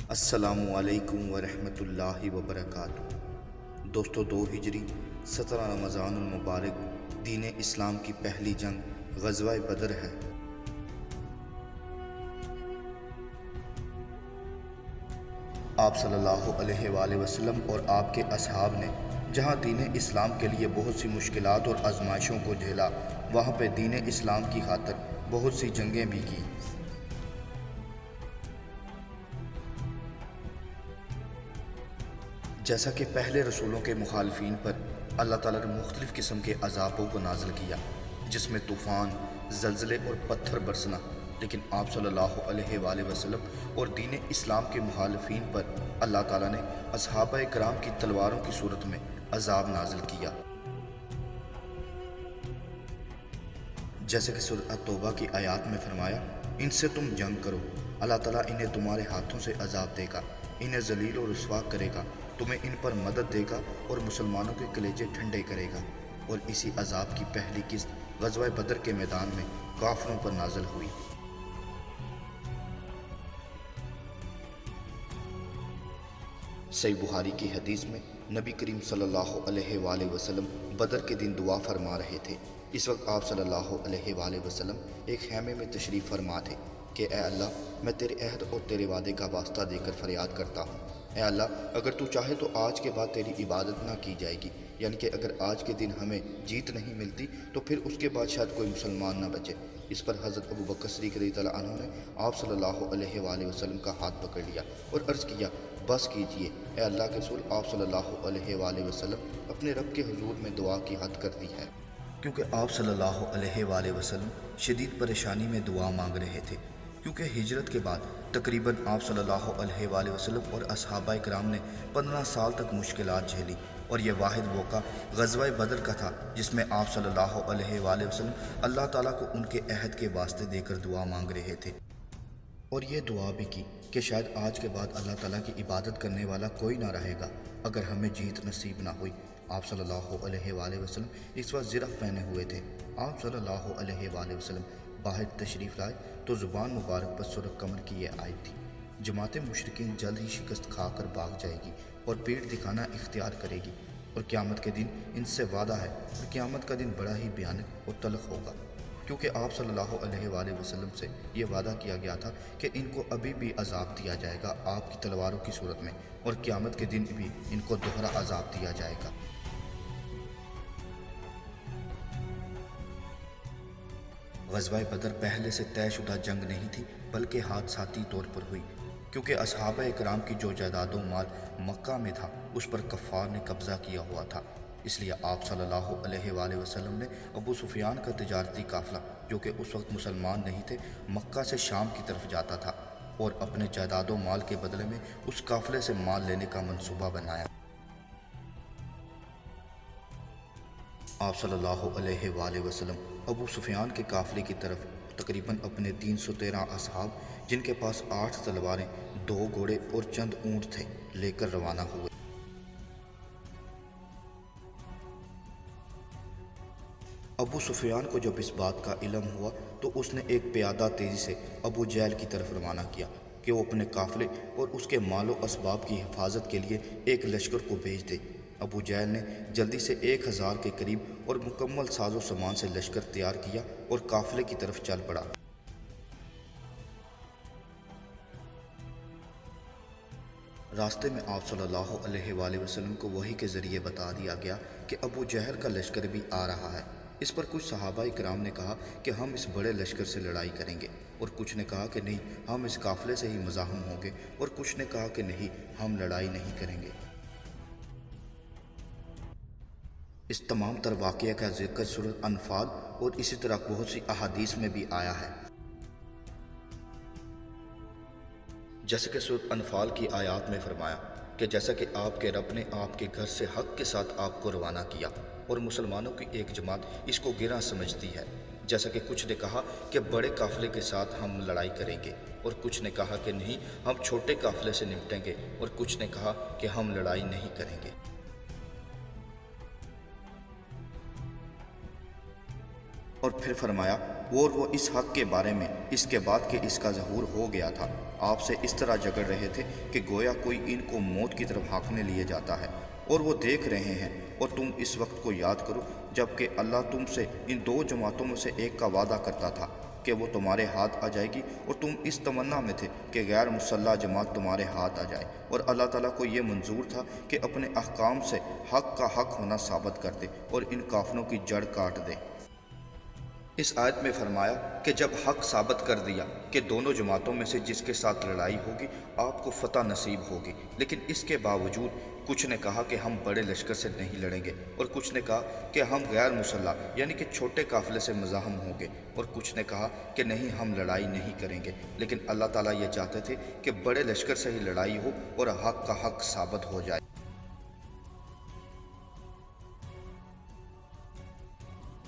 السلام علیکم ورحمۃ اللہ وبرکاتہ۔ دوستو، 2 ہجری 17 رمضان المبارک دین اسلام کی پہلی جنگ غزوہ بدر ہے۔ آپ صلی اللہ علیہ وآلہ وسلم اور آپ کے اصحاب نے جہاں دین اسلام کے لیے بہت سی مشکلات اور آزمائشوں کو جھیلا، وہاں پہ دین اسلام کی خاطر بہت سی جنگیں بھی کی۔ جیسا کہ پہلے رسولوں کے مخالفین پر اللہ تعالیٰ نے مختلف قسم کے عذابوں کو نازل کیا، جس میں طوفان، زلزلے اور پتھر برسنا، لیکن آپ صلی اللہ علیہ وآلہ وسلم اور دین اسلام کے مخالفین پر اللہ تعالیٰ نے اصحابہ کرام کی تلواروں کی صورت میں عذاب نازل کیا۔ جیسے کہ سورۃ توبہ کی آیات میں فرمایا، ان سے تم جنگ کرو، اللہ تعالیٰ انہیں تمہارے ہاتھوں سے عذاب دے گا، انہیں ذلیل و رسوا کرے گا، تمہیں ان پر مدد دے گا اور مسلمانوں کے کلیجے ٹھنڈے کرے گا۔ اور اسی عذاب کی پہلی قسط غزوہ بدر کے میدان میں کافروں پر نازل ہوئی۔ صحیح بخاری کی حدیث میں نبی کریم صلی اللہ علیہ وآلہ وسلم بدر کے دن دعا فرما رہے تھے۔ اس وقت آپ صلی اللہ علیہ وآلہ وسلم ایک خیمے میں تشریف فرما تھے کہ اے اللہ، میں تیرے عہد اور تیرے وعدے کا واسطہ دے کر فریاد کرتا ہوں، اے اللہ، اگر تو چاہے تو آج کے بعد تیری عبادت نہ کی جائے گی، یعنی کہ اگر آج کے دن ہمیں جیت نہیں ملتی تو پھر اس کے بعد شاید کوئی مسلمان نہ بچے۔ اس پر حضرت ابو بکر صدیق رضی اللہ عنہ نے آپ صلی اللہ علیہ وآلہ وسلم کا ہاتھ پکڑ لیا اور عرض کیا، بس کیجئے، اے اللہ کے رسول، آپ صلی اللہ علیہ وآلہ وسلم اپنے رب کے حضور میں دعا کی حد کر دی ہے۔ کیونکہ آپ صلی اللہ علیہ وآلہ وسلم شدید پریشانی میں دعا مانگ رہے تھے، کیونکہ ہجرت کے بعد تقریباً آپ صلی اللہ علیہ وآلہ وسلم اور اصحابہ کرام نے 15 سال تک مشکلات جھیلی، اور یہ واحد موقع غزوہ بدر کا تھا جس میں آپ صلی اللہ علیہ وآلہ وسلم اللہ تعالیٰ کو ان کے عہد کے واسطے دے کر دعا مانگ رہے تھے، اور یہ دعا بھی کی کہ شاید آج کے بعد اللہ تعالیٰ کی عبادت کرنے والا کوئی نہ رہے گا اگر ہمیں جیت نصیب نہ ہوئی۔ آپ صلی اللہ علیہ وآلہ وسلم اس وقت زرہ پہنے ہوئے تھے۔ آپ صلی اللہ علیہ وآلہ وسلم باہر تشریف لائے تو زبان مبارک پر سورۃ قمر کی یہ آیت تھی، جماعت مشرکین جلد ہی شکست کھا کر بھاگ جائے گی اور پیٹ دکھانا اختیار کرے گی، اور قیامت کے دن ان سے وعدہ ہے، اور قیامت کا دن بڑا ہی بھیانک اور تلخ ہوگا، کیونکہ آپ صلی اللہ علیہ وآلہ وسلم سے یہ وعدہ کیا گیا تھا کہ ان کو ابھی بھی عذاب دیا جائے گا آپ کی تلواروں کی صورت میں، اور قیامت کے دن بھی ان کو دوہرا عذاب دیا جائے گا۔ غزوہ بدر پہلے سے طے شدہ جنگ نہیں تھی، بلکہ حادثاتی طور پر ہوئی، کیونکہ اصحابہ کرام کی جو جائیداد و مال مکہ میں تھا اس پر کفار نے قبضہ کیا ہوا تھا۔ اس لیے آپ صلی اللہ علیہ وآلہ وسلم نے ابو سفیان کا تجارتی قافلہ، جو کہ اس وقت مسلمان نہیں تھے، مکہ سے شام کی طرف جاتا تھا، اور اپنے جائیداد و مال کے بدلے میں اس قافلے سے مال لینے کا منصوبہ بنایا۔ آپ صلی اللہ علیہ وآلہ وسلم ابو سفیان کے قافلے کی طرف تقریباً اپنے 313 اصحاب، جن کے پاس 8 تلواریں، 2 گھوڑے اور چند اونٹ تھے، لے کر روانہ ہوئے۔ ابو سفیان کو جب اس بات کا علم ہوا تو اس نے ایک پیادہ تیزی سے ابو جہل کی طرف روانہ کیا کہ وہ اپنے قافلے اور اس کے مال و اسباب کی حفاظت کے لیے ایک لشکر کو بھیج دے۔ ابو جہل نے جلدی سے 1000 کے قریب اور مکمل ساز و سامان سے لشکر تیار کیا اور قافلے کی طرف چل پڑا۔ راستے میں آپ صلی اللہ علیہ وآلہ وسلم کو وحی کے ذریعے بتا دیا گیا کہ ابو جہل کا لشکر بھی آ رہا ہے۔ اس پر کچھ صحابہ کرام نے کہا کہ ہم اس بڑے لشکر سے لڑائی کریں گے، اور کچھ نے کہا کہ نہیں، ہم اس قافلے سے ہی مزاحم ہوں گے، اور کچھ نے کہا کہ نہیں، ہم لڑائی نہیں کریں گے۔ اس تمام تر واقعہ کا ذکر سورۃ انفال اور اسی طرح بہت سی احادیث میں بھی آیا ہے، جیسے کہ سورۃ انفال کی آیات میں فرمایا کہ جیسا کہ آپ کے رب نے آپ کے گھر سے حق کے ساتھ آپ کو روانہ کیا، اور مسلمانوں کی ایک جماعت اس کو گراں سمجھتی ہے، جیسا کہ کچھ نے کہا کہ بڑے قافلے کے ساتھ ہم لڑائی کریں گے، اور کچھ نے کہا کہ نہیں، ہم چھوٹے قافلے سے نمٹیں گے، اور کچھ نے کہا کہ ہم لڑائی نہیں کریں گے۔ اور پھر فرمایا، اور وہ اس حق کے بارے میں اس کے بعد کہ اس کا ظہور ہو گیا تھا، آپ سے اس طرح جھگڑ رہے تھے کہ گویا کوئی ان کو موت کی طرف ہانکنے لیے جاتا ہے، اور وہ دیکھ رہے ہیں۔ اور تم اس وقت کو یاد کرو جب کہ اللہ تم سے ان دو جماعتوں میں سے ایک کا وعدہ کرتا تھا کہ وہ تمہارے ہاتھ آ جائے گی، اور تم اس تمنا میں تھے کہ غیر مسلح جماعت تمہارے ہاتھ آ جائے، اور اللہ تعالیٰ کو یہ منظور تھا کہ اپنے احکام سے حق کا حق ہونا ثابت کر دے اور ان کافروں کی جڑ کاٹ دے۔ اس آیت میں فرمایا کہ جب حق ثابت کر دیا کہ دونوں جماعتوں میں سے جس کے ساتھ لڑائی ہوگی آپ کو فتح نصیب ہوگی، لیکن اس کے باوجود کچھ نے کہا کہ ہم بڑے لشکر سے نہیں لڑیں گے، اور کچھ نے کہا کہ ہم غیر مسلح یعنی کہ چھوٹے قافلے سے مزاحم ہوں گے، اور کچھ نے کہا کہ نہیں ہم لڑائی نہیں کریں گے۔ لیکن اللہ تعالیٰ یہ چاہتے تھے کہ بڑے لشکر سے ہی لڑائی ہو اور حق کا حق ثابت ہو جائے۔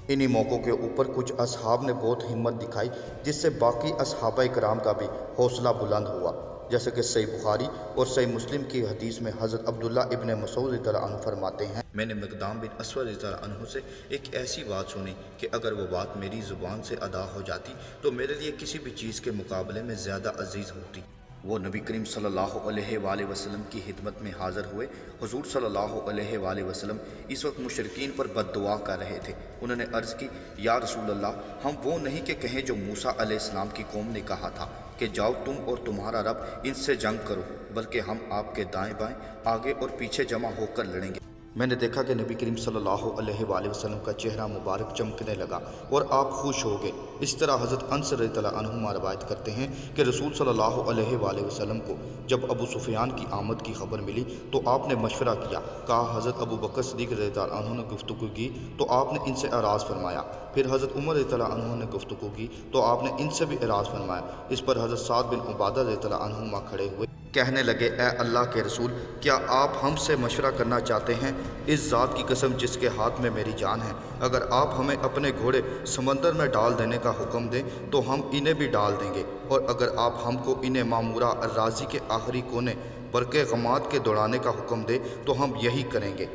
انہی موقعوں کے اوپر کچھ اصحاب نے بہت ہمت دکھائی، جس سے باقی اصحابہ کرام کا بھی حوصلہ بلند ہوا، جیسے کہ صحیح بخاری اور صحیح مسلم کی حدیث میں حضرت عبداللہ ابن مسعود رضی اللہ عنہ فرماتے ہیں، میں نے مقدام بن اسود رضی اللہ عنہ سے ایک ایسی بات سنی کہ اگر وہ بات میری زبان سے ادا ہو جاتی تو میرے لیے کسی بھی چیز کے مقابلے میں زیادہ عزیز ہوتی۔ وہ نبی کریم صلی اللہ علیہ وآلہ وسلم کی خدمت میں حاضر ہوئے۔ حضور صلی اللہ علیہ وآلہ وسلم اس وقت مشرکین پر بد دعا کر رہے تھے۔ انہوں نے عرض کی، یا رسول اللہ، ہم وہ نہیں کہ کہیں جو موسیٰ علیہ السلام کی قوم نے کہا تھا کہ جاؤ تم اور تمہارا رب ان سے جنگ کرو، بلکہ ہم آپ کے دائیں بائیں آگے اور پیچھے جمع ہو کر لڑیں گے۔ میں نے دیکھا کہ نبی کریم صلی اللہ علیہ وآلہ وسلم کا چہرہ مبارک چمکنے لگا اور آپ خوش ہو گئے۔ اس طرح حضرت انس رضی اللہ عنہما روایت کرتے ہیں کہ رسول صلی اللہ علیہ وآلہ وسلم کو جب ابو سفیان کی آمد کی خبر ملی تو آپ نے مشورہ کیا، کہا حضرت ابو بکر صدیق رضی اللہ عنہ نے گفتگو کی تو آپ نے ان سے اعراض فرمایا، پھر حضرت عمر رضی اللہ عنہ نے گفتگو کی تو آپ نے ان سے بھی اعراض فرمایا۔ اس پر حضرت سعد بن عبادہ رضی اللہ عنہما کھڑے ہوئے، کہنے لگے، اے اللہ کے رسول، کیا آپ ہم سے مشورہ کرنا چاہتے ہیں؟ اس ذات کی قسم جس کے ہاتھ میں میری جان ہے، اگر آپ ہمیں اپنے گھوڑے سمندر میں ڈال دینے کا حکم دیں تو ہم انہیں بھی ڈال دیں گے، اور اگر آپ ہم کو انہیں معمورہ الراضی کے آخری کونے برق غماد کے دوڑانے کا حکم دیں تو ہم یہی کریں گے۔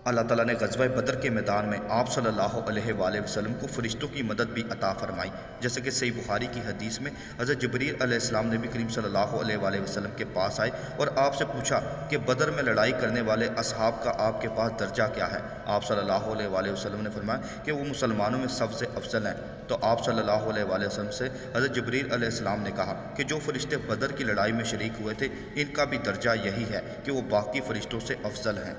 اللہ تعالیٰ نے غزوہ بدر کے میدان میں آپ صلی اللہ علیہ وآلہ وسلم کو فرشتوں کی مدد بھی عطا فرمائی، جیسے کہ صحیح بخاری کی حدیث میں حضرت جبریل علیہ السلام نبی کریم صلی اللہ علیہ وآلہ وسلم کے پاس آئے اور آپ سے پوچھا کہ بدر میں لڑائی کرنے والے اصحاب کا آپ کے پاس درجہ کیا ہے؟ آپ صلی اللہ علیہ وآلہ وسلم نے فرمایا کہ وہ مسلمانوں میں سب سے افضل ہیں۔ تو آپ صلی اللہ علیہ وآلہ وسلم سے حضرت جبریل علیہ السلام نے کہا کہ جو فرشتے بدر کی لڑائی میں شریک ہوئے تھے ان کا بھی درجہ یہی ہے کہ وہ باقی فرشتوں سے افضل ہیں۔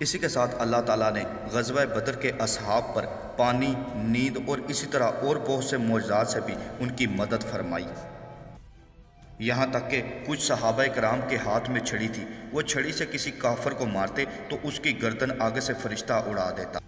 اسی کے ساتھ اللہ تعالیٰ نے غزوہ بدر کے اصحاب پر پانی، نیند اور اسی طرح اور بہت سے معجزات سے بھی ان کی مدد فرمائی، یہاں تک کہ کچھ صحابہ کرام کے ہاتھ میں چھڑی تھی، وہ چھڑی سے کسی کافر کو مارتے تو اس کی گردن آگے سے فرشتہ اڑا دیتا۔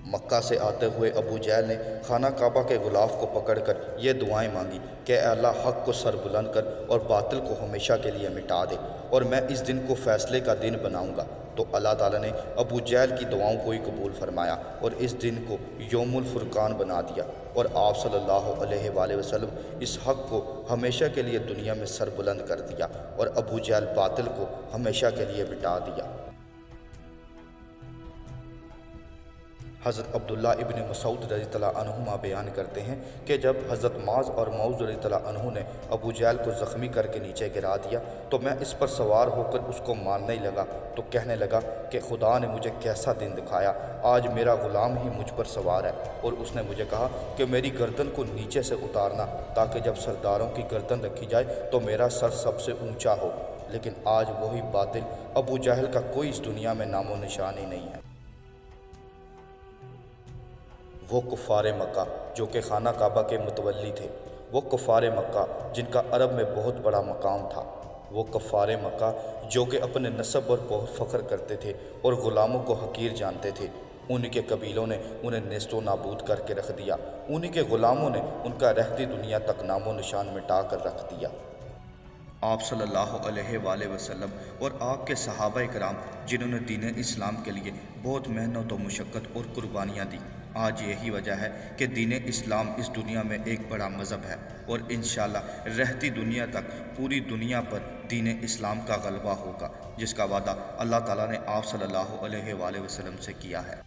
مکہ سے آتے ہوئے ابو جہل نے خانہ کعبہ کے غلاف کو پکڑ کر یہ دعائیں مانگی کہ اے اللہ، حق کو سر بلند کر اور باطل کو ہمیشہ کے لیے مٹا دے، اور میں اس دن کو فیصلے کا دن بناؤں گا۔ تو اللہ تعالیٰ نے ابو جہل کی دعاؤں کو ہی قبول فرمایا اور اس دن کو یوم الفرقان بنا دیا، اور آپ صلی اللہ علیہ وآلہ وسلم اس حق کو ہمیشہ کے لیے دنیا میں سر بلند کر دیا اور ابو جہل باطل کو ہمیشہ کے لیے مٹا دیا۔ حضرت عبداللہ ابن مسعود رضی اللہ عنہما بیان کرتے ہیں کہ جب حضرت معاذ اور معوذ رضی اللہ عنہ نے ابو جہل کو زخمی کر کے نیچے گرا دیا تو میں اس پر سوار ہو کر اس کو مارنے ہی لگا تو کہنے لگا کہ خدا نے مجھے کیسا دن دکھایا، آج میرا غلام ہی مجھ پر سوار ہے، اور اس نے مجھے کہا کہ میری گردن کو نیچے سے اتارنا تاکہ جب سرداروں کی گردن رکھی جائے تو میرا سر سب سے اونچا ہو، لیکن آج وہی باطل ابو جہل کا کوئی اس دنیا میں نام و نشان ہی نہیں ہے۔ وہ کفار مکہ جو کہ خانہ کعبہ کے متولی تھے، وہ کفار مکہ جن کا عرب میں بہت بڑا مقام تھا، وہ کفار مکہ جو کہ اپنے نسب پر بہت فخر کرتے تھے اور غلاموں کو حقیر جانتے تھے، ان کے قبیلوں نے انہیں نیست و نابود کر کے رکھ دیا، ان کے غلاموں نے ان کا رہتی دنیا تک نام و نشان مٹا کر رکھ دیا۔ آپ صلی اللہ علیہ وآلہ وسلم اور آپ کے صحابہ کرام جنہوں نے دین اسلام کے لیے بہت محنت و مشقت اور قربانیاں دی، آج یہی وجہ ہے کہ دین اسلام اس دنیا میں ایک بڑا مذہب ہے، اور انشاءاللہ رہتی دنیا تک پوری دنیا پر دین اسلام کا غلبہ ہوگا، جس کا وعدہ اللہ تعالیٰ نے آپ صلی اللہ علیہ وآلہ وسلم سے کیا ہے۔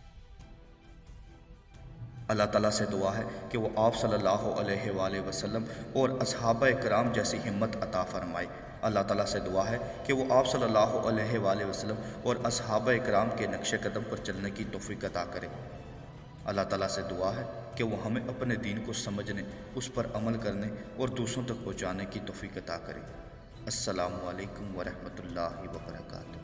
اللہ تعالیٰ سے دعا ہے کہ وہ آپ صلی اللہ علیہ وآلہ وسلم اور اصحابہ کرام جیسی ہمت عطا فرمائے۔ اللہ تعالیٰ سے دعا ہے کہ وہ آپ صلی اللہ علیہ وآلہ وسلم اور اصحابہ کرام کے نقش قدم پر چلنے کی توفیق عطا کرے۔ اللہ تعالیٰ سے دعا ہے کہ وہ ہمیں اپنے دین کو سمجھنے، اس پر عمل کرنے اور دوسروں تک پہنچانے کی توفیق عطا کرے۔ السلام علیکم ورحمۃ اللہ وبرکاتہ۔